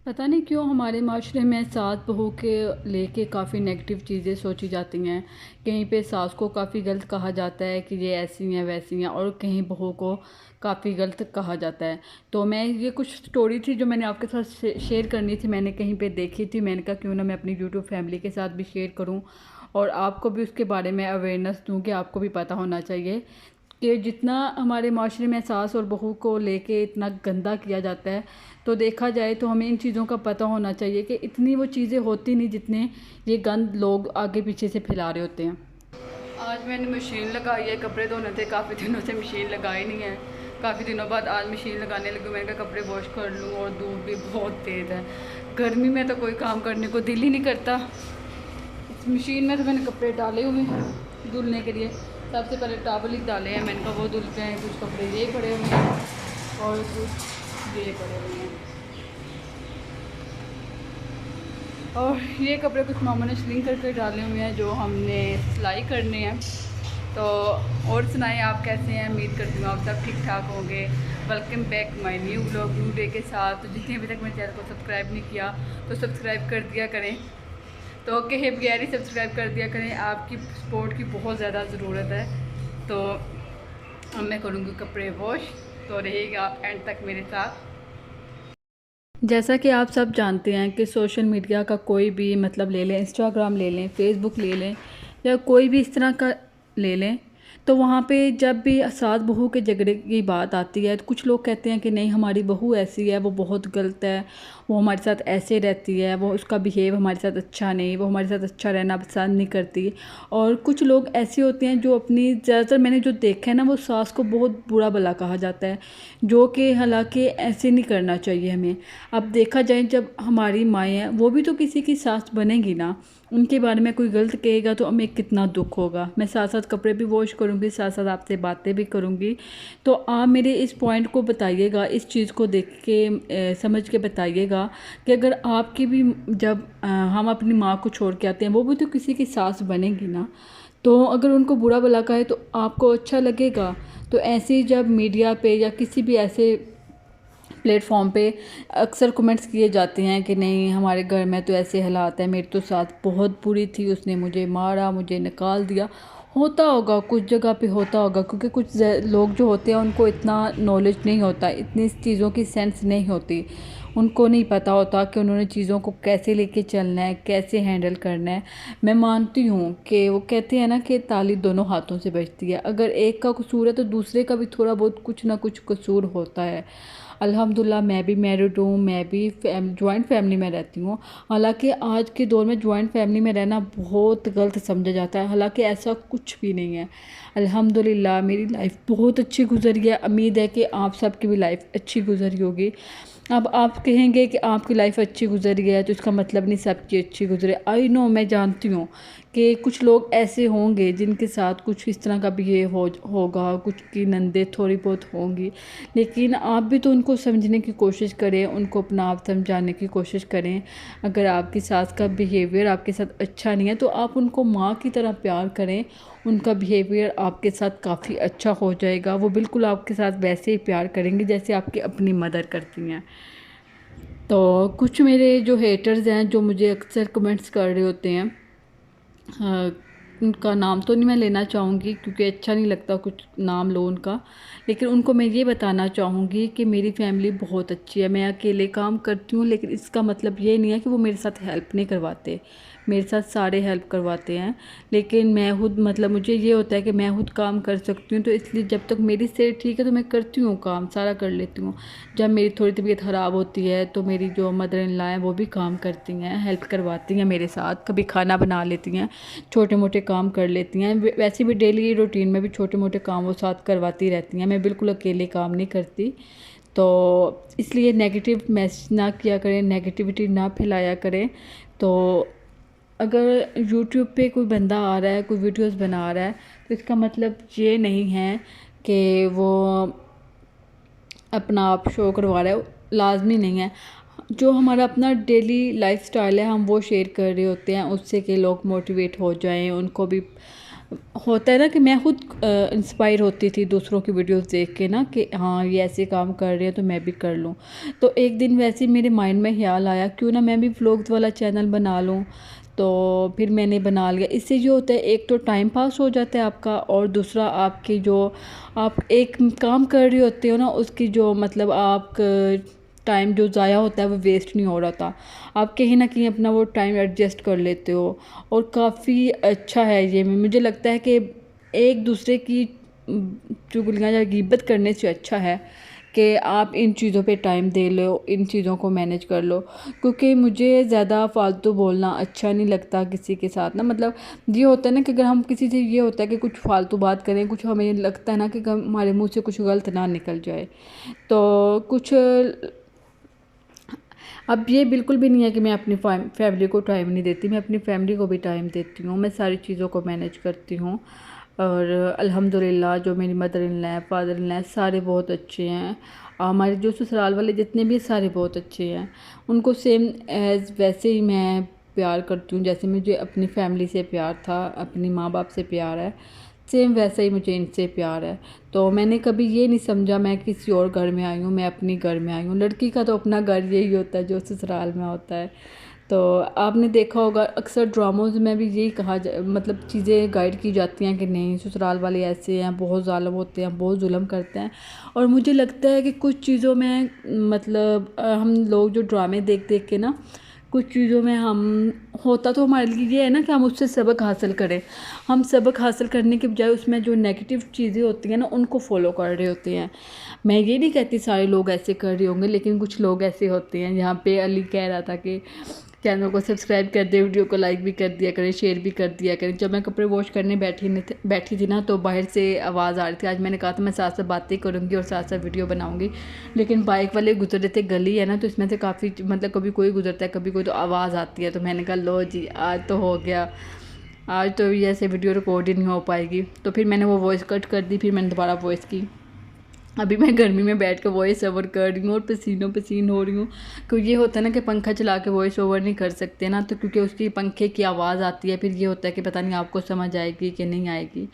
पता नहीं क्यों हमारे माशरे में सास बहू के लेके काफ़ी नेगेटिव चीज़ें सोची जाती हैं। कहीं पे सास को काफ़ी गलत कहा जाता है कि ये ऐसी हैं वैसी हैं, और कहीं बहू को काफ़ी गलत कहा जाता है। तो मैं ये कुछ स्टोरी थी जो मैंने आपके साथ शेयर करनी थी, मैंने कहीं पे देखी थी। मैंने कहा क्यों ना मैं अपनी यूट्यूब फैमिली के साथ भी शेयर करूं और आपको भी उसके बारे में अवेयरनेस दूं कि आपको भी पता होना चाहिए कि जितना हमारे माशरे में सास और बहू को लेके इतना गंदा किया जाता है, तो देखा जाए तो हमें इन चीज़ों का पता होना चाहिए कि इतनी वो चीज़ें होती नहीं जितने ये गंद लोग आगे पीछे से फैला रहे होते हैं। आज मैंने मशीन लगाई है, कपड़े धोने थे, काफ़ी दिनों से मशीन लगाई नहीं है। काफ़ी दिनों बाद आज मशीन लगाने लगी। मैंने कहा कपड़े वॉश कर लूँ, और धूप भी बहुत तेज़ है। गर्मी में तो कोई काम करने को दिल ही नहीं करता। इस मशीन में तो मैंने कपड़े डाले हुए हैं धुलने के लिए। सबसे पहले टॉवल ही डाले हैं, मैंने कहा वो धुलते हैं। कुछ कपड़े ये पड़े हुए हैं और कुछ ये पड़े हुए हैं, और ये कपड़े कुछ मामा ने सिलिंग करके डाले हुए हैं जो हमने सिलाई करने हैं। तो और सुनाएं, आप कैसे हैं? उम्मीद करती हूँ आप सब ठीक ठाक होंगे। Welcome back my new vlog, new day के साथ। तो जितने अभी तक मेरे चैनल को सब्सक्राइब नहीं किया तो सब्सक्राइब कर दिया करें, तो कहे बगैर ही सब्सक्राइब कर दिया करें। आपकी सपोर्ट की बहुत ज़्यादा ज़रूरत है। तो अब मैं करूँगी कपड़े वॉश, तो रहेगा आप एंड तक मेरे साथ। जैसा कि आप सब जानते हैं कि सोशल मीडिया का कोई भी मतलब ले लें, इंस्टाग्राम ले लें, फेसबुक ले लें, या कोई भी इस तरह का ले लें, तो वहाँ पे जब भी सास बहू के झगड़े की बात आती है तो कुछ लोग कहते हैं कि नहीं हमारी बहू ऐसी है, वो बहुत गलत है, वो हमारे साथ ऐसे रहती है, वो उसका बिहेव हमारे साथ अच्छा नहीं, वो हमारे साथ अच्छा रहना पसंद नहीं करती। और कुछ लोग ऐसे होते हैं जो अपनी, ज़्यादातर मैंने जो देखा है ना, वो सास को बहुत बुरा भला कहा जाता है, जो कि हालांकि ऐसे नहीं करना चाहिए हमें। अब देखा जाए, जब हमारी माएँ हैं वो भी तो किसी की सास बनेंगी ना, उनके बारे में कोई गलत कहेगा तो हमें कितना दुख होगा। मैं साथ साथ कपड़े भी वॉश करूँगी, साथ साथ आपसे बातें भी करूँगी। तो आप मेरे इस पॉइंट को बताइएगा, इस चीज़ को देख के समझ के बताइएगा कि अगर आपकी भी, जब हम अपनी माँ को छोड़ के आते हैं, वो भी तो किसी की सास बनेगी ना, तो अगर उनको बुरा भला कहे तो आपको अच्छा लगेगा? तो ऐसे ही जब मीडिया पे या किसी भी ऐसे प्लेटफॉर्म पे अक्सर कमेंट्स किए जाते हैं कि नहीं हमारे घर में तो ऐसे हालात हैं, मेरी तो सास बहुत बुरी थी, उसने मुझे मारा, मुझे निकाल दिया। होता होगा, कुछ जगह पे होता होगा, क्योंकि कुछ लोग जो होते हैं उनको इतना नॉलेज नहीं होता, इतनी चीज़ों की सेंस नहीं होती, उनको नहीं पता होता कि उन्होंने चीज़ों को कैसे लेके चलना है, कैसे हैंडल करना है। मैं मानती हूँ कि वो कहते हैं ना कि ताली दोनों हाथों से बजती है। अगर एक का कसूर है तो दूसरे का भी थोड़ा बहुत कुछ ना कुछ कसूर होता है। अल्हम्दुलिल्लाह मैं भी मैरिड हूँ, मैं भी जॉइंट फैमिली में रहती हूँ। हालांकि आज के दौर में जॉइंट फैमिली में रहना बहुत गलत समझा जाता है, हालांकि ऐसा कुछ भी नहीं है। अल्हम्दुलिल्लाह मेरी लाइफ बहुत अच्छी गुजरी है, उम्मीद है कि आप सबकी भी लाइफ अच्छी गुजरी होगी। अब आप कहेंगे कि आपकी लाइफ अच्छी गुजरी है तो इसका मतलब नहीं सबकी अच्छी गुजरे। आई नो, मैं जानती हूँ कि कुछ लोग ऐसे होंगे जिनके साथ कुछ इस तरह का बिहेव होगा, कुछ की नंदे थोड़ी बहुत होंगी, लेकिन आप भी तो उनको समझने की कोशिश करें, उनको अपना आप समझाने की कोशिश करें। अगर आपकी सास का बिहेवियर आपके साथ अच्छा नहीं है तो आप उनको माँ की तरह प्यार करें, उनका बिहेवियर आपके साथ काफ़ी अच्छा हो जाएगा। वो बिल्कुल आपके साथ वैसे ही प्यार करेंगे जैसे आपकी अपनी मदर करती हैं। तो कुछ मेरे जो हेटर्स हैं जो मुझे अक्सर कमेंट्स कर रहे होते हैं, हाँ, उनका नाम तो नहीं मैं लेना चाहूँगी क्योंकि अच्छा नहीं लगता कुछ नाम लो उनका, लेकिन उनको मैं ये बताना चाहूँगी कि मेरी फैमिली बहुत अच्छी है। मैं अकेले काम करती हूँ, लेकिन इसका मतलब ये नहीं है कि वो मेरे साथ हेल्प नहीं करवाते, मेरे साथ सारे हेल्प करवाते हैं। लेकिन मैं खुद, मतलब मुझे ये होता है कि मैं खुद काम कर सकती हूँ, तो इसलिए जब तक मेरी सेहत ठीक है तो मैं करती हूँ, काम सारा कर लेती हूँ। जब मेरी थोड़ी तबीयत ख़राब होती है तो मेरी जो मदर इन लॉ हैं वो भी काम करती हैं, हेल्प करवाती हैं मेरे साथ, कभी खाना बना लेती हैं, छोटे मोटे काम कर लेती हैं। वैसे भी डेली रूटीन में भी छोटे मोटे काम वो साथ करवाती रहती हैं, मैं बिल्कुल अकेले काम नहीं करती। तो इसलिए नेगेटिव मैसेज ना किया करें, नेगेटिविटी ना फैलाया करें। तो अगर यूट्यूब पे कोई बंदा आ रहा है, कोई वीडियोस बना रहा है, तो इसका मतलब ये नहीं है कि वो अपना आप शो करवा रहा है, लाजमी नहीं है। जो हमारा अपना डेली लाइफस्टाइल है हम वो शेयर कर रहे होते हैं, उससे कि लोग मोटिवेट हो जाएं, उनको भी होता है ना कि मैं खुद इंस्पायर होती थी दूसरों की वीडियोस देख के ना कि हाँ ये ऐसे काम कर रहे हैं तो मैं भी कर लूँ। तो एक दिन वैसे ही मेरे माइंड में ख्याल आया क्यों ना मैं भी व्लॉग्स वाला चैनल बना लूँ। तो फिर मैंने बना लिया। इससे जो होता है एक तो टाइम पास हो जाता है आपका, और दूसरा आपकी जो आप एक काम कर रहे होते हो ना उसकी जो मतलब आप टाइम जो ज़ाया होता है वो वेस्ट नहीं हो रहा था। आप कहीं ना कहीं अपना वो टाइम एडजस्ट कर लेते हो। और काफ़ी अच्छा है ये, मुझे लगता है कि एक दूसरे की चुगलियाँ या गिबत करने से अच्छा है कि आप इन चीज़ों पे टाइम दे लो, इन चीज़ों को मैनेज कर लो। क्योंकि मुझे ज़्यादा फालतू बोलना अच्छा नहीं लगता किसी के साथ ना। मतलब ये होता है ना कि अगर हम किसी से, ये होता है कि कुछ फालतू बात करें, कुछ हमें लगता है ना कि हमारे मुंह से कुछ गलत ना निकल जाए। तो कुछ अब ये बिल्कुल भी नहीं है कि मैं अपनी फैमिली को टाइम नहीं देती, मैं अपनी फैमिली को भी टाइम देती हूँ। मैं सारी चीज़ों को मैनेज करती हूँ। और अल्हम्दुलिल्लाह जो मेरी mother in law father in law सारे बहुत अच्छे हैं। हमारे जो ससुराल वाले जितने भी सारे बहुत अच्छे हैं। उनको सेम एज़ वैसे ही मैं प्यार करती हूँ जैसे मुझे अपनी फैमिली से प्यार था, अपनी माँ बाप से प्यार है, सेम वैसा ही मुझे इनसे प्यार है। तो मैंने कभी ये नहीं समझा मैं किसी और घर में आई हूँ, मैं अपनी घर में आई हूँ। लड़की का तो अपना घर यही होता है जो ससुराल में होता है। तो आपने देखा होगा अक्सर ड्रामोज़ में भी यही मतलब चीज़ें गाइड की जाती हैं कि नहीं ससुराल वाले ऐसे हैं, बहुत ज़ालिम होते हैं, बहुत जुल्म करते हैं। और मुझे लगता है कि कुछ चीज़ों में मतलब हम लोग जो ड्रामे देख देख के ना कुछ चीज़ों में हम होता तो हमारे लिए ये है ना कि हम उससे सबक हासिल करें। हम सबक हासिल करने के बजाय उसमें जो नेगेटिव चीज़ें होती हैं ना उनको फॉलो कर रहे होते हैं। मैं ये नहीं कहती सारे लोग ऐसे कर रहे होंगे, लेकिन कुछ लोग ऐसे होते हैं। यहाँ पे अली कह रहा था कि चैनल को सब्सक्राइब कर दे, वीडियो को लाइक भी कर दिया करें, शेयर भी कर दिया करें। जब मैं कपड़े वॉश करने बैठी थी ना तो बाहर से आवाज़ आ रही थी। आज मैंने कहा था मैं साथ साथ बातें करूँगी और साथ साथ वीडियो बनाऊँगी, लेकिन बाइक वाले गुजर रहे थे, गली है ना तो इसमें से काफ़ी मतलब कभी कोई गुजरता है कभी कोई, तो आवाज़ आती है। तो मैंने कहा लो जी आज तो हो गया, आज तो ये ऐसे वीडियो रिकॉर्ड ही नहीं हो पाएगी। तो फिर मैंने वो वॉइस कट कर दी, फिर मैंने दोबारा वॉइस की। अभी मैं गर्मी में बैठ कर वॉइस ओवर कर रही हूँ और पसीनों पसीन हो रही हूँ। क्योंकि ये होता है ना कि पंखा चला के वॉइस ओवर नहीं कर सकते ना, तो क्योंकि उसकी पंखे की आवाज़ आती है, फिर ये होता है कि पता नहीं आपको समझ आएगी कि नहीं आएगी।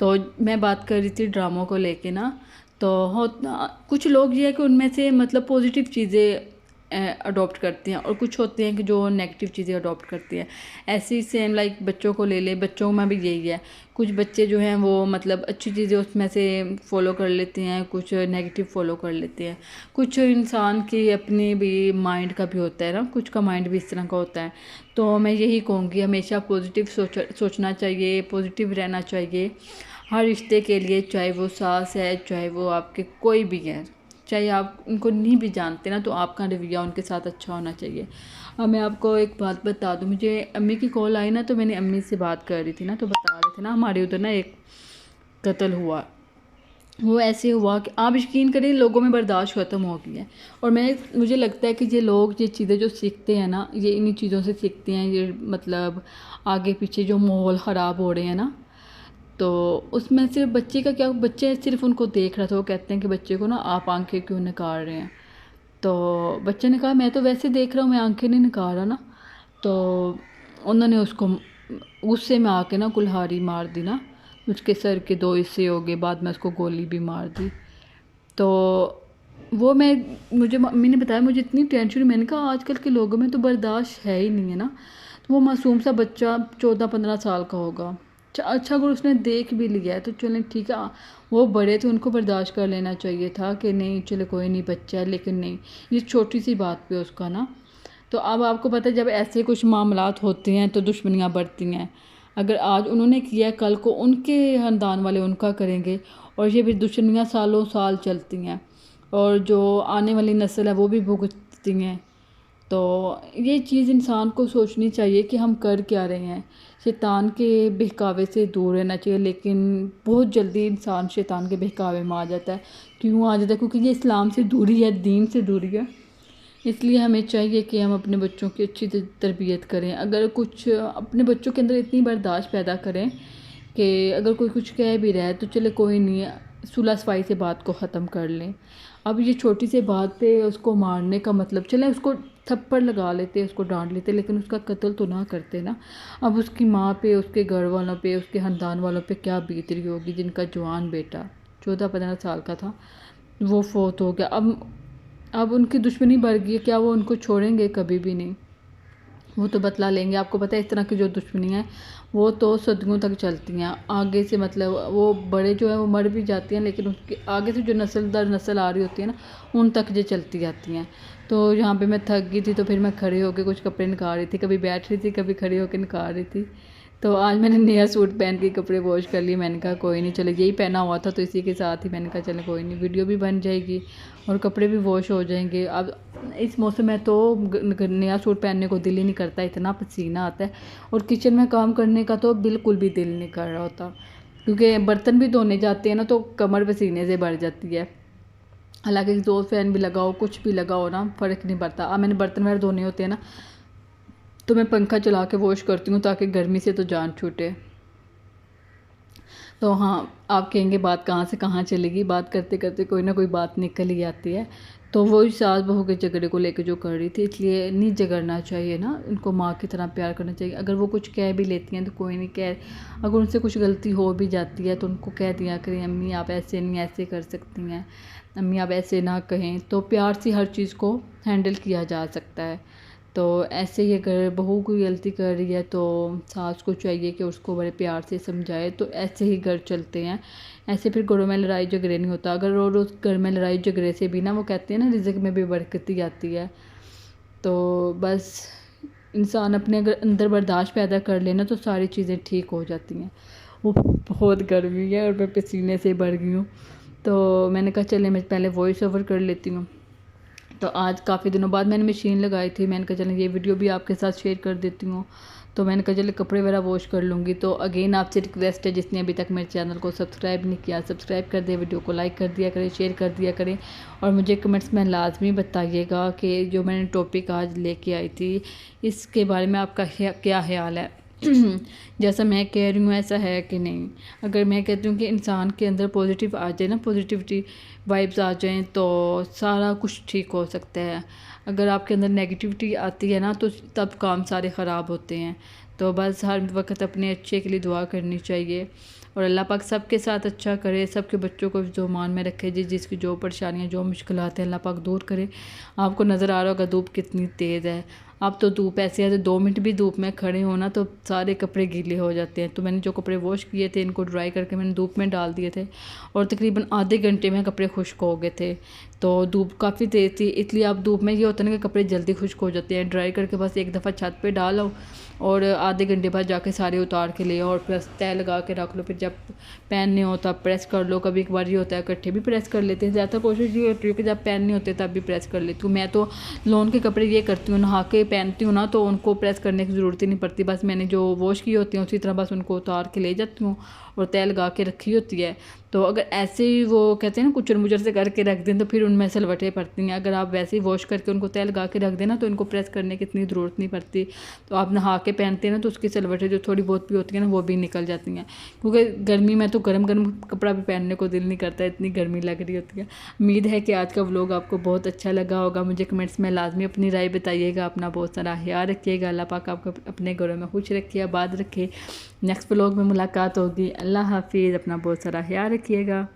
तो मैं बात कर रही थी ड्रामों को लेके ना। तो हो कुछ लोग ये है कि उनमें से मतलब पॉजिटिव चीज़ें अडॉप्ट करते हैं और कुछ होते हैं कि जो नेगेटिव चीज़ें अडॉप्ट करते हैं। ऐसे ही सेम लाइक बच्चों को ले ले, बच्चों में भी यही है। कुछ बच्चे जो हैं वो मतलब अच्छी चीज़ें उसमें से फॉलो कर लेते हैं, कुछ नेगेटिव फॉलो कर लेते हैं। कुछ इंसान की अपनी भी माइंड का भी होता है ना, कुछ का माइंड भी इस तरह का होता है। तो मैं यही कहूँगी हमेशा पॉजिटिव सोचना चाहिए, पॉजिटिव रहना चाहिए हर रिश्ते के लिए, चाहे वो सास है, चाहे वो आपके कोई भी है, चाहे आप उनको नहीं भी जानते ना तो आपका रवैया उनके साथ अच्छा होना चाहिए। अब मैं आपको एक बात बता दूँ, मुझे अम्मी की कॉल आई ना तो मैंने अम्मी से बात कर रही थी ना तो बता रहे थे ना हमारे उधर ना एक कत्ल हुआ। वो ऐसे हुआ कि आप यकीन करें लोगों में बर्दाश्त ख़त्म हो गई है। और मुझे लगता है कि ये लोग ये चीज़ें जो सीखते हैं ना ये इन्हीं चीज़ों से सीखते हैं। ये मतलब आगे पीछे जो माहौल ख़राब हो रहे हैं ना, तो उसमें सिर्फ बच्चे का क्या, बच्चे सिर्फ उनको देख रहा था। वो कहते हैं कि बच्चे को ना आप आंखें क्यों निकाल रहे हैं। तो बच्चे ने कहा मैं तो वैसे देख रहा हूँ, मैं आंखें नहीं निकाल रहा ना। तो उन्होंने उसको गुस्से में आके ना कुल्हाड़ी मार दी ना, उसके सर के 2 हिस्से हो गए, बाद में उसको गोली भी मार दी। तो वो मुझे मम्मी ने बताया, मुझे इतनी टेंशन हुई। मैंने कहा आजकल के लोगों में तो बर्दाश्त है ही नहीं है ना। तो वो मासूम सा बच्चा 14-15 साल का होगा। अच्छा अगर उसने देख भी लिया है तो चलें ठीक है, वो बड़े थे उनको बर्दाश्त कर लेना चाहिए था कि नहीं चलो कोई नहीं बच्चा है, लेकिन नहीं ये छोटी सी बात पे उसका ना। तो अब आपको पता है जब ऐसे कुछ मामलात होते हैं तो दुश्मनियाँ बढ़ती हैं। अगर आज उन्होंने किया कल को उनके ख़ानदान वाले उनका करेंगे, और ये भी दुश्मनियाँ सालों साल चलती हैं और जो आने वाली नस्ल है वो भी भुगतती हैं। तो ये चीज़ इंसान को सोचनी चाहिए कि हम कर क्या रहे हैं। शैतान के बहकावे से दूर रहना चाहिए, लेकिन बहुत जल्दी इंसान शैतान के बहकावे में आ जाता है। क्यों आ जाता है? क्योंकि ये इस्लाम से दूरी है, दीन से दूरी है। इसलिए हमें चाहिए कि हम अपने बच्चों की अच्छी तरबियत करें। अगर कुछ अपने बच्चों के अंदर इतनी बर्दाश्त पैदा करें कि अगर कोई कुछ कह भी रहा है तो चले कोई नहीं, सुलह सफाई से बात को ख़त्म कर लें। अब ये छोटी सी बात पे उसको मारने का मतलब, चले उसको थप्पड़ लगा लेते, उसको डांट लेते, लेकिन उसका कत्ल तो ना करते ना। अब उसकी माँ पे, उसके घर वालों पे, उसके ख़ानदान वालों पे क्या बीत रही होगी, जिनका जवान बेटा 14-15 साल का था वो फोत हो गया। अब उनकी दुश्मनी बढ़ गई है, क्या वो उनको छोड़ेंगे? कभी भी नहीं, वो तो बतला लेंगे। आपको पता है इस तरह की जो दुश्मनी है वो तो सदियों तक चलती हैं आगे से, मतलब वो बड़े जो है वो मर भी जाती हैं, लेकिन उसके आगे से जो नस्ल दर नस्ल आ रही होती है ना, उन तक ये चलती जाती हैं। तो यहाँ पे मैं थक गई थी, तो फिर मैं खड़े होकर कुछ कपड़े निकाल रही थी, कभी बैठ रही थी, कभी खड़े होकर निकाल रही थी। तो आज मैंने नया सूट पहन के कपड़े वॉश कर लिए। मैंने कहा कोई नहीं, चलो यही पहना हुआ था तो इसी के साथ ही मैंने कहा चलो कोई नहीं, वीडियो भी बन जाएगी और कपड़े भी वॉश हो जाएंगे। अब इस मौसम में तो नया सूट पहनने को दिल ही नहीं करता, इतना पसीना आता है, और किचन में काम करने का तो बिल्कुल भी दिल नहीं कर रहा होता, क्योंकि बर्तन भी धोने जाते हैं ना तो कमर पसीने से भर जाती है। हालांकि एग्जॉस्ट फैन भी लगाओ, कुछ भी लगाओ ना, फ़र्क नहीं पड़ता। अब मैंने बर्तन वगैरह धोने होते हैं ना तो मैं पंखा चला के वॉश करती हूँ, ताकि गर्मी से तो जान छूटे। तो हाँ, आप कहेंगे बात कहाँ से कहाँ चलेगी, बात करते करते कोई ना कोई बात निकल ही आती है। तो वही सास बहू के झगड़े को लेकर जो कर रही थी, इसलिए नहीं झगड़ना चाहिए ना, उनको माँ की तरह प्यार करना चाहिए। अगर वो कुछ कह भी लेती हैं तो कोई नहीं कह, अगर उनसे कुछ गलती हो भी जाती है तो उनको कह दिया करें, अम्मी आप ऐसे नहीं ऐसे कर सकती हैं, अम्मी आप ऐसे ना कहें, तो प्यार से हर चीज़ को हैंडल किया जा सकता है। तो ऐसे ही अगर बहू कोई गलती कर रही है तो सास को चाहिए कि उसको बड़े प्यार से समझाए, तो ऐसे ही घर चलते हैं। ऐसे फिर घरों में लड़ाई झगड़े नहीं होता। अगर रोज़ रोज़ घर में लड़ाई झगड़े से भी ना, वो कहते हैं ना रिज़्क में भी बरकत ही आती है। तो बस इंसान अपने अगर अंदर बर्दाश्त पैदा कर लेना तो सारी चीज़ें ठीक हो जाती हैं। वो बहुत गर्मी है और मैं पसीने से भर गई हूँ, तो मैंने कहा चले मैं पहले वॉइस ओवर कर लेती हूँ। तो आज काफ़ी दिनों बाद मैंने मशीन लगाई थी, मैंने कहा चलो ये वीडियो भी आपके साथ शेयर कर देती हूँ। तो मैंने कहा चलो कपड़े वगैरह वॉश कर लूँगी। तो अगेन आपसे रिक्वेस्ट है, जिसने अभी तक मेरे चैनल को सब्सक्राइब नहीं किया, सब्सक्राइब कर दे, वीडियो को लाइक कर दिया करें, शेयर कर दिया करें, और मुझे कमेंट्स में लाजमी बताइएगा कि जो मैंने टॉपिक आज लेके आई थी इसके बारे में आपका क्या ख्याल है। जैसा मैं कह रही हूँ ऐसा है कि नहीं। अगर मैं कहती हूँ कि इंसान के अंदर पॉजिटिव आ जाए ना, पॉजिटिविटी वाइब्स आ जाएं, तो सारा कुछ ठीक हो सकता है। अगर आपके अंदर नेगेटिविटी आती है ना तो तब काम सारे ख़राब होते हैं। तो बस हर वक्त अपने अच्छे के लिए दुआ करनी चाहिए, और अल्लाह पाक सबके साथ अच्छा करे, सबके बच्चों को जो मान में रखे, जिसकी जो परेशानियाँ जो मुश्किलात हैं अल्लाह पाक दूर करे। आपको नज़र आ रहा होगा धूप कितनी तेज़ है। अब तो धूप ऐसे है, तो 2 मिनट भी धूप में खड़े हो ना तो सारे कपड़े गीले हो जाते हैं। तो मैंने जो कपड़े वॉश किए थे इनको ड्राई करके मैंने धूप में डाल दिए थे, और तकरीबन आधे घंटे में कपड़े खुश्क हो गए थे। तो धूप काफ़ी तेज़ थी, इसलिए अब धूप में ये होता है ना कि कपड़े जल्दी खुश्क हो जाते हैं। ड्राई करके बस एक दफ़ा छत पे डालो और आधे घंटे बाद जाके सारे उतार के ले, और प्लस तय लगा के रख लो, फिर जब पहनने हो तब प्रेस कर लो। कभी एक बार ये होता है इकट्ठे भी प्रेस कर लेते हैं, ज़्यादा कोशिश ये होती है कि जब पहनने होते तब भी प्रेस कर लेती हूँ। मैं तो लॉन के कपड़े ये करती हूँ, नहा के पहनती हूँ ना तो उनको प्रेस करने की ज़रूरत ही नहीं पड़ती। बस मैंने जो वॉश की होती हैं उसी तरह बस उनको उतार के ले जाती हूँ और तय लगा के रखी होती है। तो अगर ऐसे ही वो कहते हैं ना कुचर मुचर से करके रख दें तो फिर उनमें सलवटें पड़ती हैं। अगर आप वैसे ही वॉश करके उनको तय लगा के रख देना तो इनको प्रेस करने की इतनी ज़रूरत नहीं पड़ती। तो आप नहा के पहनते हैं ना तो उसकी सलवटें जो थोड़ी बहुत भी होती हैं ना वो भी निकल जाती हैं, क्योंकि गर्मी में तो गर्म गर्म कपड़ा भी पहनने को दिल नहीं करता, इतनी गर्मी लग रही होती है। उम्मीद है कि आज का व्लॉग आपको बहुत अच्छा लगा होगा। मुझे कमेंट्स में लाजमी अपनी राय बताइएगा। अपना बहुत सारा ख्याल रखिएगा। अल्लाह पाक आपको अपने घरों में खुश रखे, आबाद रखे। नेक्स्ट व्लॉग में मुलाकात होगी। अल्लाह हाफिज़। अपना बहुत सारा ख्याल रखिएगा।